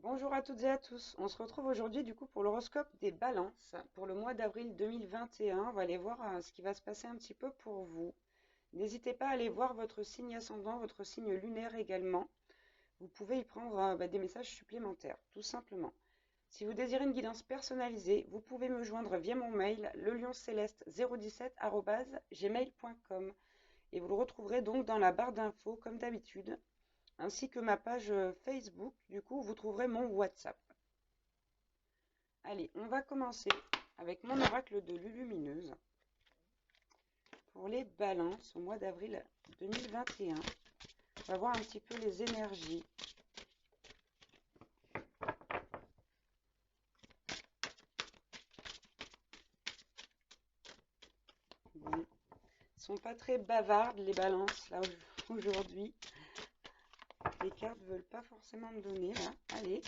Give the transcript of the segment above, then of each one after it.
Bonjour à toutes et à tous. On se retrouve aujourd'hui du coup pour l'horoscope des balances pour le mois d'avril 2021. On va aller voir ce qui va se passer un petit peu pour vous. N'hésitez pas à aller voir votre signe ascendant, votre signe lunaire également. Vous pouvez y prendre des messages supplémentaires, tout simplement. Si vous désirez une guidance personnalisée, vous pouvez me joindre via mon mail lelioncéleste017@gmail.com et vous le retrouverez donc dans la barre d'infos comme d'habitude, ainsi que ma page Facebook. Du coup, vous trouverez mon WhatsApp. Allez, on va commencer avec mon oracle de Lulumineuse pour les balances au mois d'avril 2021. On va voir un petit peu les énergies. Bon, ils sont pas très bavardes les balances là aujourd'hui. Les cartes ne veulent pas forcément me donner là. Allez,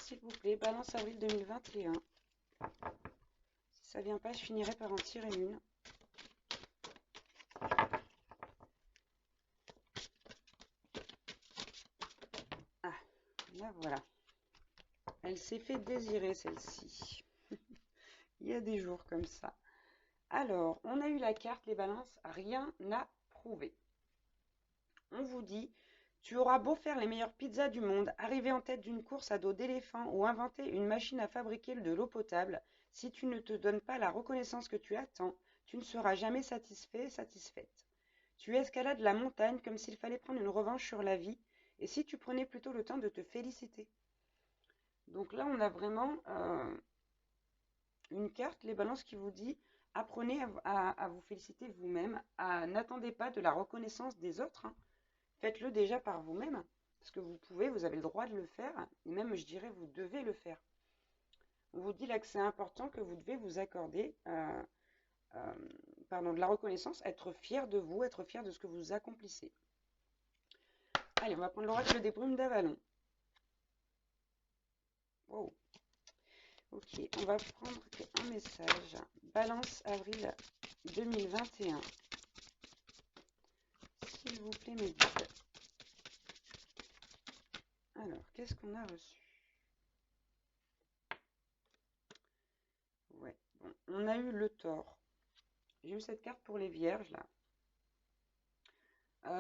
s'il vous plaît, balance avril 2021. Si ça vient pas, je finirai par en tirer une. Ah, là voilà. Elle s'est fait désirer celle-ci. Il y a des jours comme ça. Alors, on a eu la carte, les balances, rien à prouver. On vous dit, tu auras beau faire les meilleures pizzas du monde, arriver en tête d'une course à dos d'éléphant ou inventer une machine à fabriquer de l'eau potable, si tu ne te donnes pas la reconnaissance que tu attends, tu ne seras jamais satisfait, satisfaite. Tu escalades la montagne comme s'il fallait prendre une revanche sur la vie, et si tu prenais plutôt le temps de te féliciter. Donc là, on a vraiment une carte, les balances, qui vous dit, apprenez à vous féliciter vous-même, n'attendez pas de la reconnaissance des autres, hein. Faites-le déjà par vous-même, parce que vous pouvez, vous avez le droit de le faire, et même, je dirais, vous devez le faire. On vous dit là que c'est important, que vous devez vous accorder de la reconnaissance, être fier de vous, être fier de ce que vous accomplissez. Allez, on va prendre l'oracle des brumes d'Avalon. Wow. Ok, on va prendre un message. Balance avril 2021. S'il vous plaît, mes guides. Alors, qu'est-ce qu'on a reçu? Ouais, bon, on a eu le tort. J'ai eu cette carte pour les vierges, là.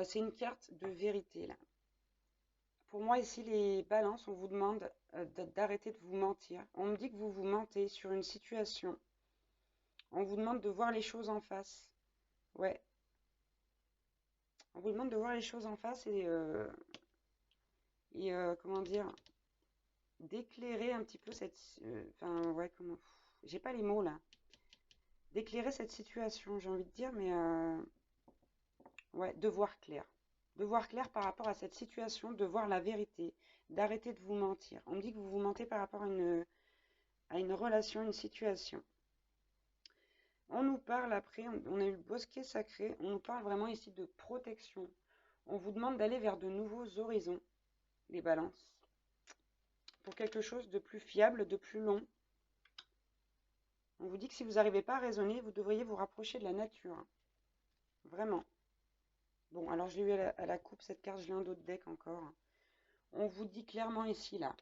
C'est une carte de vérité, là. Pour moi, ici, les balances, on vous demande d'arrêter de vous mentir. On me dit que vous vous mentez sur une situation. On vous demande de voir les choses en face. Ouais. On vous demande de voir les choses en face et comment dire, d'éclairer un petit peu cette... Enfin, ouais, comment... J'ai pas les mots, là. D'éclairer cette situation, j'ai envie de dire, mais... ouais, de voir clair. De voir clair par rapport à cette situation, de voir la vérité, d'arrêter de vous mentir. On me dit que vous vous mentez par rapport à une relation, une situation. On nous parle après, on a eu le bosquet sacré, on nous parle vraiment ici de protection. On vous demande d'aller vers de nouveaux horizons, les balances, pour quelque chose de plus fiable, de plus long. On vous dit que si vous n'arrivez pas à raisonner, vous devriez vous rapprocher de la nature. Hein. Vraiment. Bon, alors je l'ai eu à la coupe, cette carte, je l'ai en d'autres decks encore. On vous dit clairement ici, là,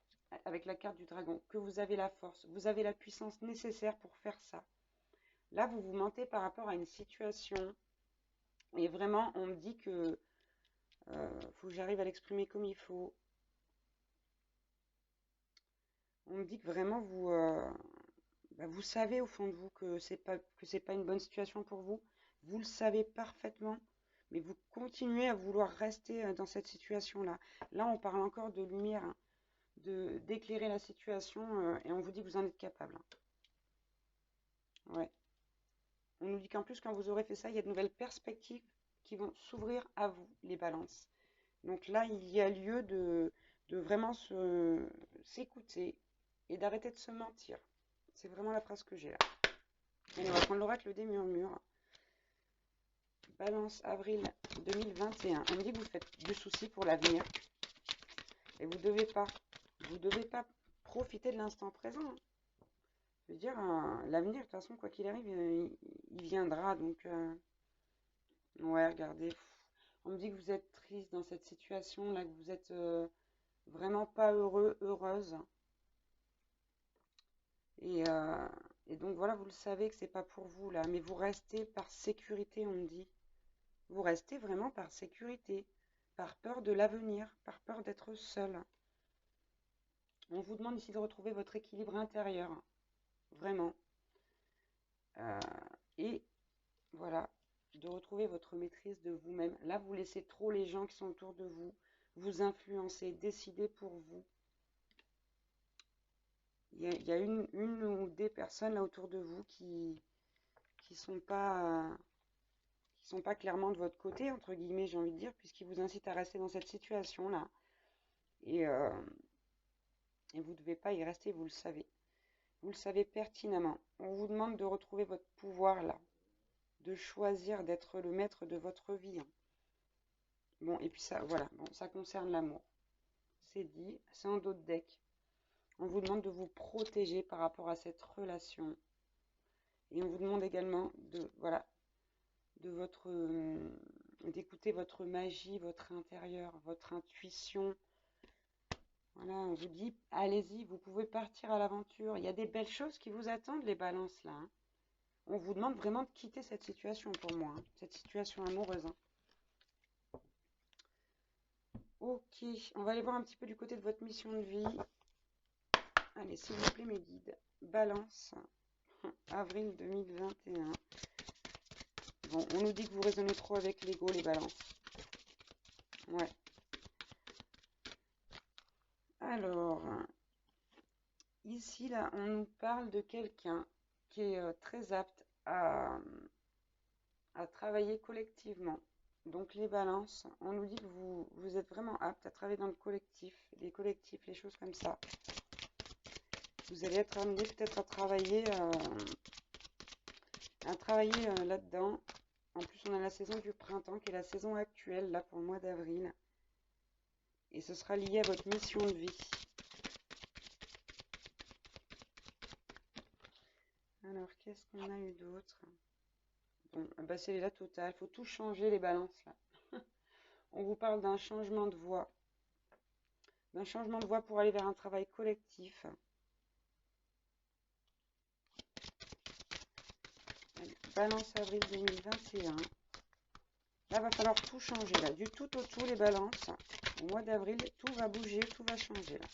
avec la carte du dragon, que vous avez la force, vous avez la puissance nécessaire pour faire ça. Là, vous vous mentez par rapport à une situation. Et vraiment, on me dit que faut que j'arrive à l'exprimer comme il faut. On me dit que vraiment, vous savez au fond de vous que c'est pas une bonne situation pour vous. Vous le savez parfaitement. Mais vous continuez à vouloir rester dans cette situation-là. Là, on parle encore de lumière, hein, d'éclairer la situation, et on vous dit que vous en êtes capable. Hein. Ouais. On nous dit qu'en plus, quand vous aurez fait ça, il y a de nouvelles perspectives qui vont s'ouvrir à vous, les balances. Donc là, il y a lieu de vraiment s'écouter et d'arrêter de se mentir. C'est vraiment la phrase que j'ai là. Allez, on va prendre l'oracle des murmures. Balance avril 2021. On me dit que vous faites du souci pour l'avenir. Et vous devez pas profiter de l'instant présent. Je veux dire, l'avenir, de toute façon, quoi qu'il arrive, il viendra. Donc, ouais, regardez. On me dit que vous êtes triste dans cette situation-là, que vous êtes vraiment pas heureux, heureuse. Et, euh, et donc voilà, vous le savez que c'est pas pour vous là, mais vous restez par sécurité, on me dit. Vous restez vraiment par sécurité, par peur de l'avenir, par peur d'être seul. On vous demande ici de retrouver votre équilibre intérieur, vraiment. Euh, et voilà, de retrouver votre maîtrise de vous-même. Là, vous laissez trop les gens qui sont autour de vous vous influencer, décider pour vous. Il y a une ou des personnes là autour de vous qui sont pas clairement de votre côté, entre guillemets, j'ai envie de dire, puisqu'ils vous incitent à rester dans cette situation-là. Et, euh, et vous ne devez pas y rester, vous le savez. Vous le savez pertinemment. On vous demande de retrouver votre pouvoir là, de choisir d'être le maître de votre vie, hein. Bon, et puis ça, voilà, bon, ça concerne l'amour. C'est dit, c'est en dos de deck. On vous demande de vous protéger par rapport à cette relation. Et on vous demande également de, voilà, d'écouter votre magie, votre intérieur, votre intuition. Voilà, on vous dit, allez-y, vous pouvez partir à l'aventure. Il y a des belles choses qui vous attendent, les balances là, hein. On vous demande vraiment de quitter cette situation pour moi, hein, cette situation amoureuse, hein. Ok, on va aller voir un petit peu du côté de votre mission de vie. Allez, s'il vous plaît, mes guides. Balance, avril 2021. Bon, on nous dit que vous raisonnez trop avec l'ego, les balances. Ouais. Alors, ici, là, on nous parle de quelqu'un qui est très apte à travailler collectivement. Donc, les balances, on nous dit que vous êtes vraiment apte à travailler dans le collectif, les collectifs, les choses comme ça. Vous allez être amené peut-être à travailler là-dedans. En plus, on a la saison du printemps qui est la saison actuelle, là, pour le mois d'avril. Et ce sera lié à votre mission de vie. Alors, qu'est-ce qu'on a eu d'autre? Bon, bah c'est la totale. Il faut tout changer, les balances, là. On vous parle d'un changement de voie. D'un changement de voie pour aller vers un travail collectif. Allez, balance avril 2021. Là, va falloir tout changer, là. Du tout au tout, les balances. Au mois d'avril, tout va bouger, tout va changer, là.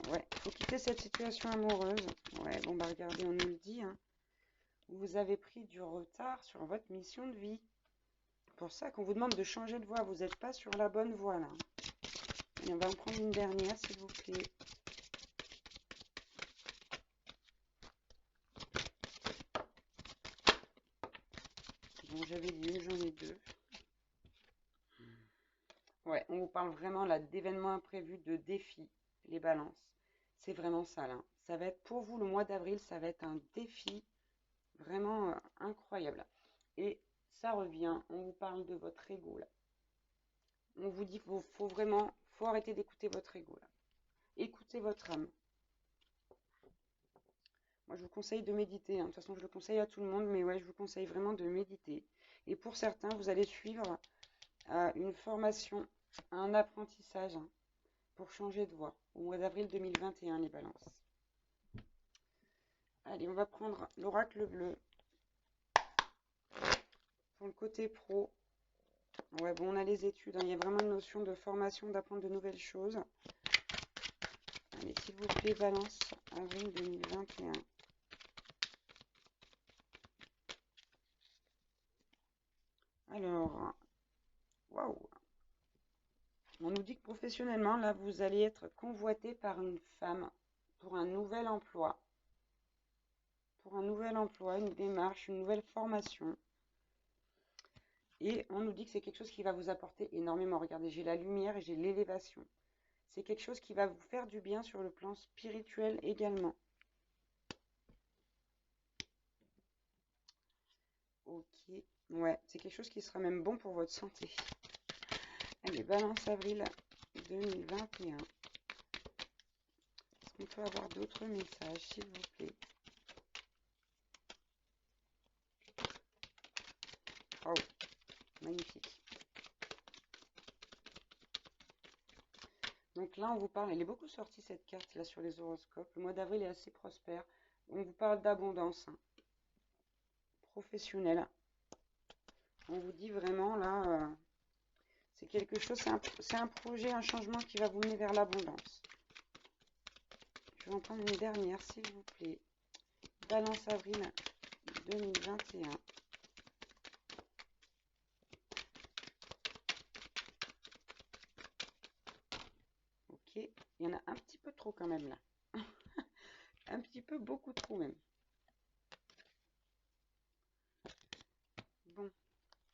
Ouais, faut quitter cette situation amoureuse. Ouais, bon, bah regardez, on nous le dit, hein. Vous avez pris du retard sur votre mission de vie. C'est pour ça qu'on vous demande de changer de voie. Vous n'êtes pas sur la bonne voie, là. Allez, on va en prendre une dernière, s'il vous plaît. Bon, j'avais dit une, j'en ai deux. Ouais, on vous parle vraiment là d'événements imprévus, de défis, les balances. C'est vraiment ça, là. Ça va être pour vous le mois d'avril, ça va être un défi vraiment incroyable. Et ça revient, on vous parle de votre ego, là. On vous dit qu'il faut arrêter d'écouter votre ego, là. Écoutez votre âme. Moi, je vous conseille de méditer, hein. De toute façon, je le conseille à tout le monde, mais ouais, je vous conseille vraiment de méditer. Et pour certains, vous allez suivre une formation, un apprentissage, hein, pour changer de voie au mois d'avril 2021, les balances. Allez, on va prendre l'oracle bleu pour le côté pro. Ouais, bon, on a les études, hein. Il y a vraiment une notion de formation, d'apprendre de nouvelles choses. Allez, s'il vous plaît, balance, avril 2021. Alors, waouh! On nous dit que professionnellement, là, vous allez être convoité par une femme pour un nouvel emploi. Pour un nouvel emploi, une démarche, une nouvelle formation. Et on nous dit que c'est quelque chose qui va vous apporter énormément. Regardez, j'ai la lumière et j'ai l'élévation. C'est quelque chose qui va vous faire du bien sur le plan spirituel également. Ok. Ouais, c'est quelque chose qui sera même bon pour votre santé. Allez, balance avril 2021. Est-ce qu'on peut avoir d'autres messages, s'il vous plaît? Oh, magnifique. Donc là, on vous parle, elle est beaucoup sortie cette carte là sur les horoscopes. Le mois d'avril est assez prospère. On vous parle d'abondance professionnelle. On vous dit vraiment là, c'est quelque chose, c'est un projet, un changement qui va vous mener vers l'abondance. Je vais en prendre une dernière, s'il vous plaît. Balance avril 2021. Ok, il y en a un petit peu trop quand même là. Un petit peu beaucoup trop même. Bon,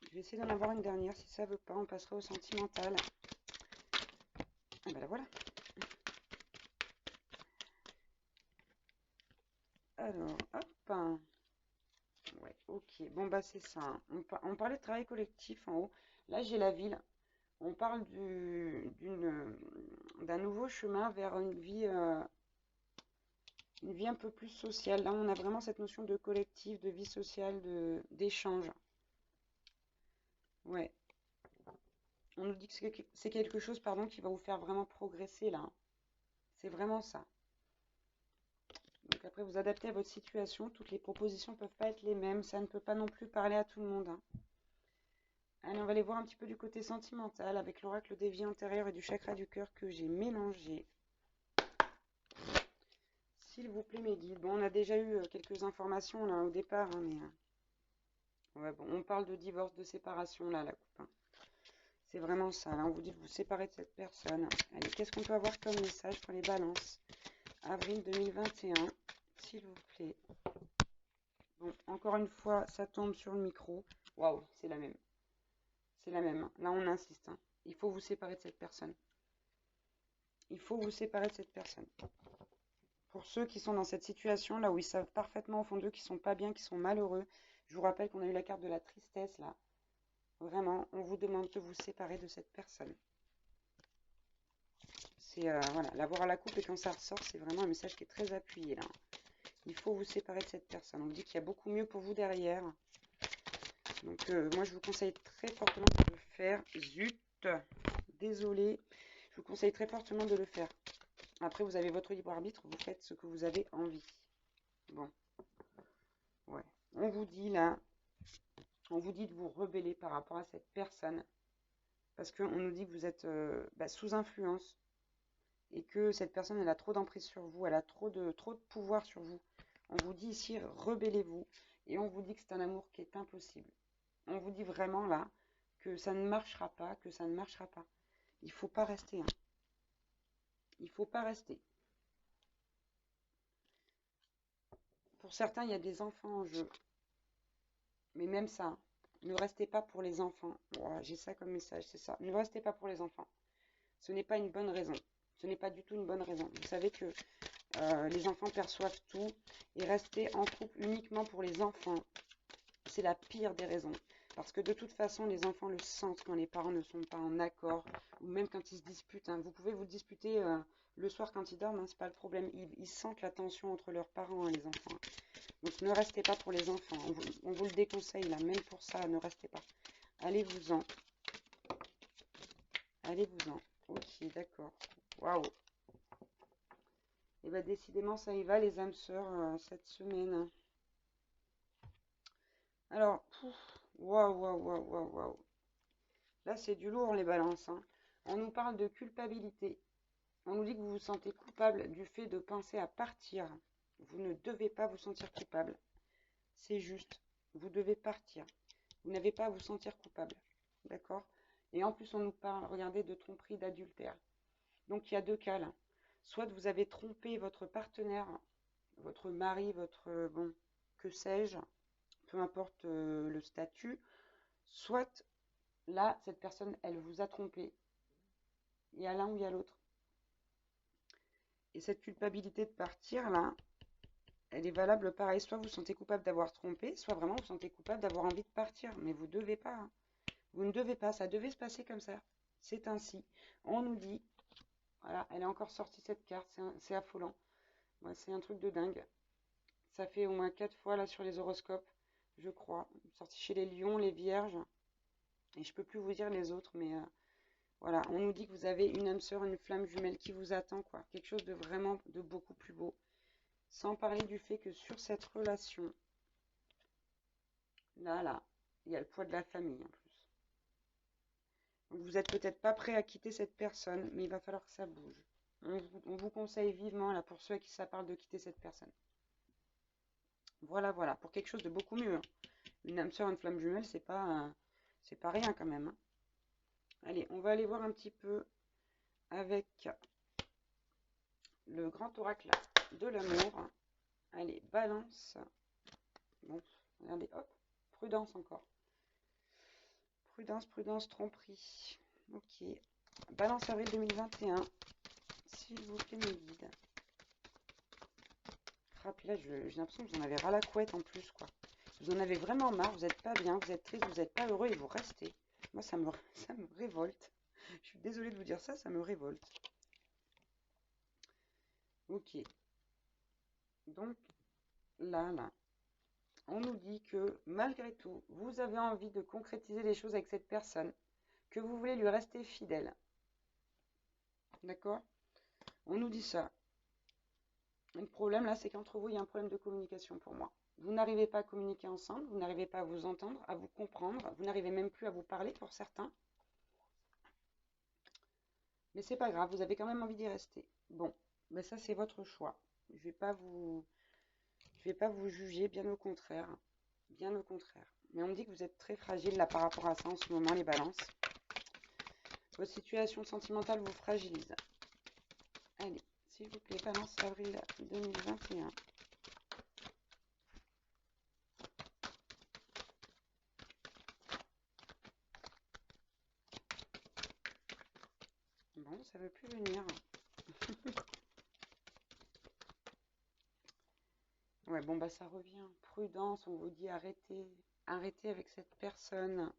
je vais essayer d'en avoir une dernière. Si ça veut pas, on passera au sentimental. Ah ben là voilà. Alors, hop. Ouais, ok. Bon bah c'est ça, hein. On parlait de travail collectif en haut. Là j'ai la ville. On parle d'un nouveau chemin vers une vie un peu plus sociale. Là, on a vraiment cette notion de collectif, de vie sociale, d'échange. Ouais. On nous dit que c'est quelque chose, pardon, qui va vous faire vraiment progresser là, hein. C'est vraiment ça. Donc après, vous adaptez à votre situation. Toutes les propositions ne peuvent pas être les mêmes. Ça ne peut pas non plus parler à tout le monde, hein. Allez, on va aller voir un petit peu du côté sentimental avec l'oracle des vies antérieures et du chakra du cœur que j'ai mélangé. S'il vous plaît, mes guides. Bon, on a déjà eu quelques informations là au départ, hein, mais ouais, bon, on parle de divorce, de séparation là, la coupe, hein. C'est vraiment ça. Là, on vous dit de vous séparer de cette personne. Allez, qu'est-ce qu'on peut avoir comme message pour les balances? Avril 2021, s'il vous plaît. Bon, encore une fois, ça tombe sur le micro. Waouh, c'est la même. C'est la même, hein. Là, on insiste, hein. Il faut vous séparer de cette personne. Il faut vous séparer de cette personne. Pour ceux qui sont dans cette situation, là où ils savent parfaitement au fond d'eux qu'ils sont pas bien, qu'ils sont malheureux, je vous rappelle qu'on a eu la carte de la tristesse, là. Vraiment, on vous demande de vous séparer de cette personne. C'est, voilà, l'avoir à la coupe et quand ça ressort, c'est vraiment un message qui est très appuyé, là. Il faut vous séparer de cette personne. On vous dit qu'il y a beaucoup mieux pour vous derrière. Donc, moi, je vous conseille très fortement de le faire. Zut, désolé. Je vous conseille très fortement de le faire. Après, vous avez votre libre arbitre. Vous faites ce que vous avez envie. Bon. Ouais. On vous dit là, on vous dit de vous rebeller par rapport à cette personne. Parce qu'on nous dit que vous êtes sous influence. Et que cette personne, elle a trop d'emprise sur vous. Elle a trop de pouvoir sur vous. On vous dit ici, rebellez-vous. Et on vous dit que c'est un amour qui est impossible. On vous dit vraiment là que ça ne marchera pas, que ça ne marchera pas. Il faut pas rester, hein. Il faut pas rester. Pour certains, il y a des enfants en jeu. Mais même ça, hein, ne restez pas pour les enfants. Voilà, j'ai ça comme message, c'est ça. Ne restez pas pour les enfants. Ce n'est pas une bonne raison. Ce n'est pas du tout une bonne raison. Vous savez que les enfants perçoivent tout. Et rester en couple uniquement pour les enfants, c'est la pire des raisons. Parce que de toute façon, les enfants le sentent quand les parents ne sont pas en accord, ou même quand ils se disputent, hein. Vous pouvez vous disputer le soir quand ils dorment, hein, c'est pas le problème. Ils sentent la tension entre leurs parents, hein, les enfants. Donc ne restez pas pour les enfants. On vous le déconseille là, même pour ça, ne restez pas. Allez-vous-en. Allez-vous-en. Ok, d'accord. Waouh. Et bien décidément, ça y va les âmes sœurs cette semaine. Alors, waouh, waouh, waouh, waouh, waouh. Là, c'est du lourd les balances, hein. On nous parle de culpabilité. On nous dit que vous vous sentez coupable du fait de penser à partir. Vous ne devez pas vous sentir coupable. C'est juste. Vous devez partir. Vous n'avez pas à vous sentir coupable. D'accord? Et en plus, on nous parle, regardez, de tromperie, d'adultère. Donc, il y a deux cas là. Soit vous avez trompé votre partenaire, votre mari, votre, bon, que sais-je, peu importe le statut. Soit là, cette personne, elle vous a trompé. Il y a l'un ou il y a l'autre. Et cette culpabilité de partir, là, elle est valable pareil. Soit vous vous sentez coupable d'avoir trompé, soit vraiment vous vous sentez coupable d'avoir envie de partir. Mais vous ne devez pas, hein. Vous ne devez pas. Ça devait se passer comme ça. C'est ainsi. On nous dit, voilà, elle est encore sortie cette carte. C'est affolant. Ouais, c'est un truc de dingue. Ça fait au moins 4 fois là sur les horoscopes, je crois. Sorti chez les lions, les vierges. Et je peux plus vous dire les autres, mais Voilà, on nous dit que vous avez une âme sœur, une flamme jumelle qui vous attend, quoi. Quelque chose de vraiment de beaucoup plus beau. Sans parler du fait que sur cette relation, là, il y a le poids de la famille en plus. Donc vous n'êtes peut-être pas prêt à quitter cette personne, mais il va falloir que ça bouge. On vous conseille vivement, là, pour ceux à qui ça parle, de quitter cette personne. Voilà, voilà, pour quelque chose de beaucoup mieux. Hein. Une âme sœur, une flamme jumelle, c'est pas rien quand même. Hein. Allez, on va aller voir un petit peu avec le grand oracle de l'amour. Allez, balance. Bon, regardez, hop, prudence encore. Prudence, prudence, tromperie. Ok. Balance avril 2021. S'il vous plaît, mes guides. Puis là, j'ai l'impression que vous en avez ras la couette en plus, quoi. Vous en avez vraiment marre, vous n'êtes pas bien, vous êtes triste, vous n'êtes pas heureux et vous restez. Moi, ça me révolte. Je suis désolée de vous dire ça, ça me révolte. Ok. Donc, là, on nous dit que malgré tout, vous avez envie de concrétiser les choses avec cette personne, que vous voulez lui rester fidèle. D'accord? On nous dit ça. Le problème là, c'est qu'entre vous, il y a un problème de communication pour moi. Vous n'arrivez pas à communiquer ensemble, vous n'arrivez pas à vous entendre, à vous comprendre, vous n'arrivez même plus à vous parler pour certains. Mais c'est pas grave, vous avez quand même envie d'y rester. Bon, mais ça c'est votre choix. Je vais pas vous juger, bien au contraire. Bien au contraire. Mais on me dit que vous êtes très fragile là par rapport à ça en ce moment, les balances. Votre situation sentimentale vous fragilise. Allez, s'il vous plaît, balance avril 2021. Bon, ça veut plus venir. Ouais, bon, bah ça revient. Prudence, on vous dit arrêtez. Arrêtez avec cette personne.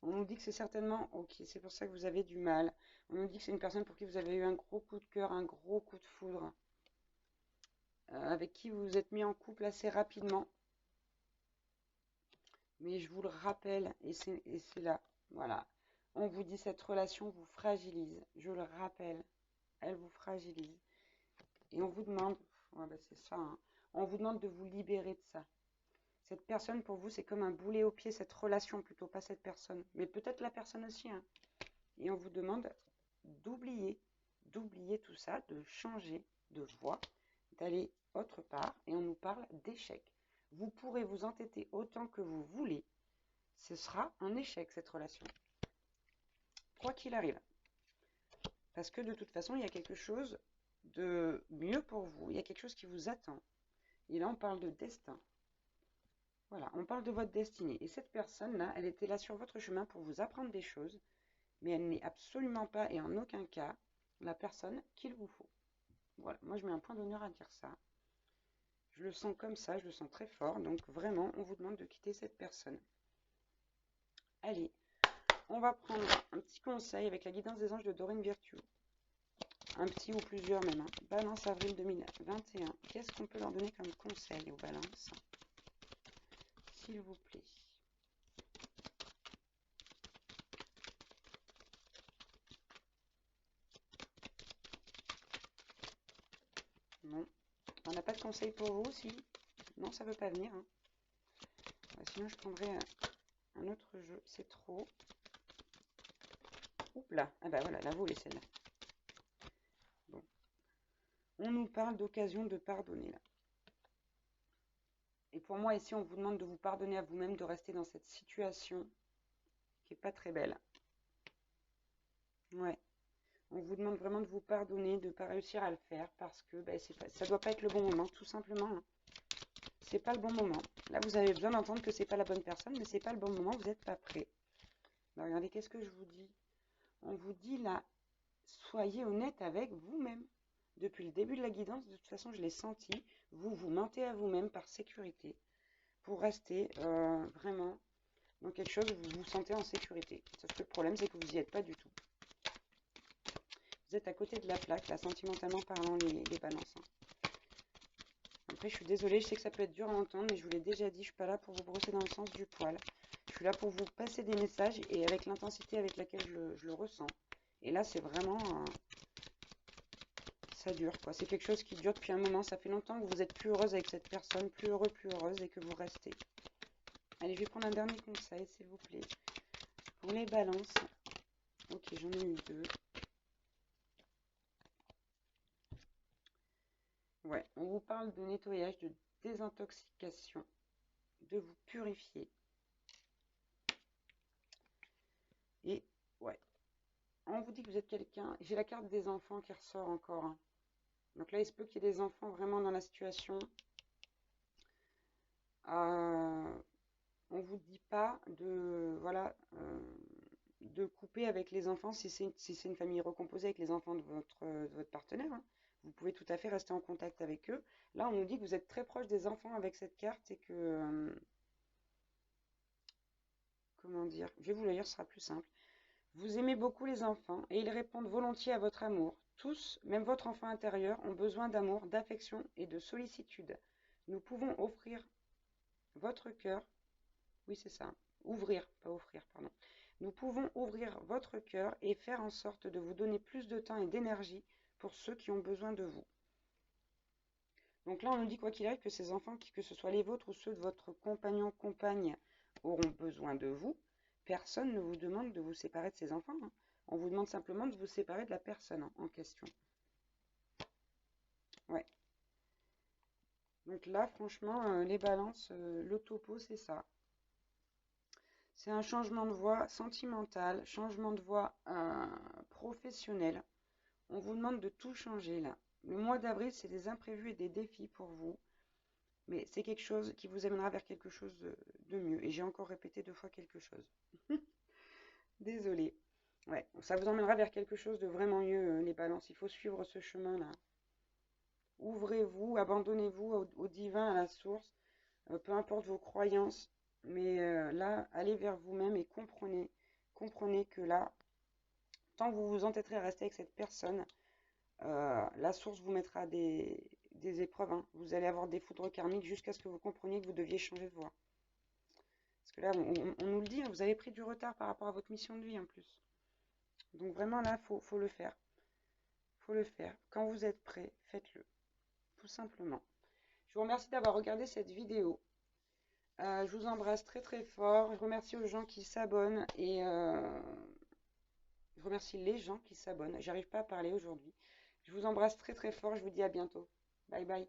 On nous dit que c'est certainement... Ok, c'est pour ça que vous avez du mal. On nous dit que c'est une personne pour qui vous avez eu un gros coup de cœur, un gros coup de foudre. Avec qui vous vous êtes mis en couple assez rapidement. Mais je vous le rappelle, et c'est là, voilà. On vous dit cette relation vous fragilise. Je le rappelle, elle vous fragilise. Et on vous demande, ouais, bah c'est ça, hein, on vous demande de vous libérer de ça. Cette personne pour vous, c'est comme un boulet au pied, cette relation plutôt, pas cette personne. Mais peut-être la personne aussi. Hein. Et on vous demande d'oublier tout ça, de changer de voie, d'aller autre part. Et on nous parle d'échec. Vous pourrez vous entêter autant que vous voulez. Ce sera un échec, cette relation. Quoi qu'il arrive. Parce que de toute façon, il y a quelque chose de mieux pour vous. Il y a quelque chose qui vous attend. Et là, on parle de destin. Voilà, on parle de votre destinée. Et cette personne-là, elle était là sur votre chemin pour vous apprendre des choses, mais elle n'est absolument pas et en aucun cas la personne qu'il vous faut. Voilà, moi je mets un point d'honneur à dire ça. Je le sens comme ça, je le sens très fort. Donc vraiment, on vous demande de quitter cette personne. Allez, on va prendre un petit conseil avec la guidance des anges de Dorine Virtue. Un petit ou plusieurs même. Hein. Balance avril 2021. Qu'est-ce qu'on peut leur donner comme conseil aux balances? S'il vous plaît. Non. On n'a pas de conseil pour vous, si? Non, ça ne veut pas venir. Hein. Sinon, je prendrais un autre jeu. C'est trop. Oups là. Ah bah voilà, la volée celle-là. Bon. On nous parle d'occasion de pardonner là. Et pour moi, ici, on vous demande de vous pardonner à vous-même, de rester dans cette situation qui n'est pas très belle. Ouais. On vous demande vraiment de vous pardonner, de ne pas réussir à le faire parce que bah, ça ne doit pas être le bon moment, tout simplement. Hein. C'est pas le bon moment. Là, vous avez besoin d'entendre que c'est pas la bonne personne, mais c'est pas le bon moment, vous n'êtes pas prêt. Alors, regardez, qu'est-ce que je vous dis? On vous dit là, soyez honnête avec vous-même. Depuis le début de la guidance, de toute façon, je l'ai senti. Vous mentez à vous-même par sécurité pour rester vraiment dans quelque chose où vous vous sentez en sécurité. Sauf que le problème, c'est que vous n'y êtes pas du tout. Vous êtes à côté de la plaque, là, sentimentalement parlant, les balances. Hein. Après, je suis désolée, je sais que ça peut être dur à entendre, mais je vous l'ai déjà dit, je ne suis pas là pour vous brosser dans le sens du poil. Je suis là pour vous passer des messages et avec l'intensité avec laquelle je le ressens. Et là, c'est vraiment... ça dure, quoi. C'est quelque chose qui dure depuis un moment. Ça fait longtemps que vous êtes plus heureuse avec cette personne, plus heureux, plus heureuse, et que vous restez. Allez, je vais prendre un dernier conseil, s'il vous plaît. Pour les balances. Ok, j'en ai eu 2. Ouais, on vous parle de nettoyage, de désintoxication, de vous purifier. Et ouais, on vous dit que vous êtes quelqu'un. J'ai la carte des enfants qui ressort encore, hein. Donc là, il se peut qu'il y ait des enfants vraiment dans la situation. On vous dit pas de, voilà, de couper avec les enfants si c'est une famille recomposée avec les enfants de votre partenaire, hein. Vous pouvez tout à fait rester en contact avec eux. Là, on nous dit que vous êtes très proche des enfants avec cette carte et que, comment dire, je vais vous le lire, ce sera plus simple. Vous aimez beaucoup les enfants et ils répondent volontiers à votre amour. Tous, même votre enfant intérieur, ont besoin d'amour, d'affection et de sollicitude. Nous pouvons offrir votre cœur. Oui, c'est ça. Ouvrir, pas offrir, pardon. Nous pouvons ouvrir votre cœur et faire en sorte de vous donner plus de temps et d'énergie pour ceux qui ont besoin de vous. Donc là, on nous dit, quoi qu'il arrive, que ces enfants, que ce soit les vôtres ou ceux de votre compagnon, compagne, auront besoin de vous. Personne ne vous demande de vous séparer de ces enfants, hein. On vous demande simplement de vous séparer de la personne en question. Ouais. Donc là, franchement, les balances, le topo, c'est ça. C'est un changement de voie sentimental, changement de voie professionnel. On vous demande de tout changer là. Le mois d'avril, c'est des imprévus et des défis pour vous. Mais c'est quelque chose qui vous amènera vers quelque chose de mieux. Et j'ai encore répété 2 fois quelque chose. Désolée. Ouais, ça vous emmènera vers quelque chose de vraiment mieux, les balances. Il faut suivre ce chemin-là. Ouvrez-vous, abandonnez-vous au divin, à la source, peu importe vos croyances. Mais là, allez vers vous-même et comprenez que là, tant que vous vous entêterez à rester avec cette personne, la source vous mettra des épreuves, hein. Vous allez avoir des foudres karmiques jusqu'à ce que vous compreniez que vous deviez changer de voie. Parce que là, on nous le dit, hein, vous avez pris du retard par rapport à votre mission de vie en plus. Donc vraiment là, faut le faire. Faut le faire. Quand vous êtes prêt, faites-le. Tout simplement. Je vous remercie d'avoir regardé cette vidéo. Je vous embrasse très très fort. Je remercie aux gens qui s'abonnent et je remercie les gens qui s'abonnent. J'arrive pas à parler aujourd'hui. Je vous embrasse très très fort. Je vous dis à bientôt. Bye bye.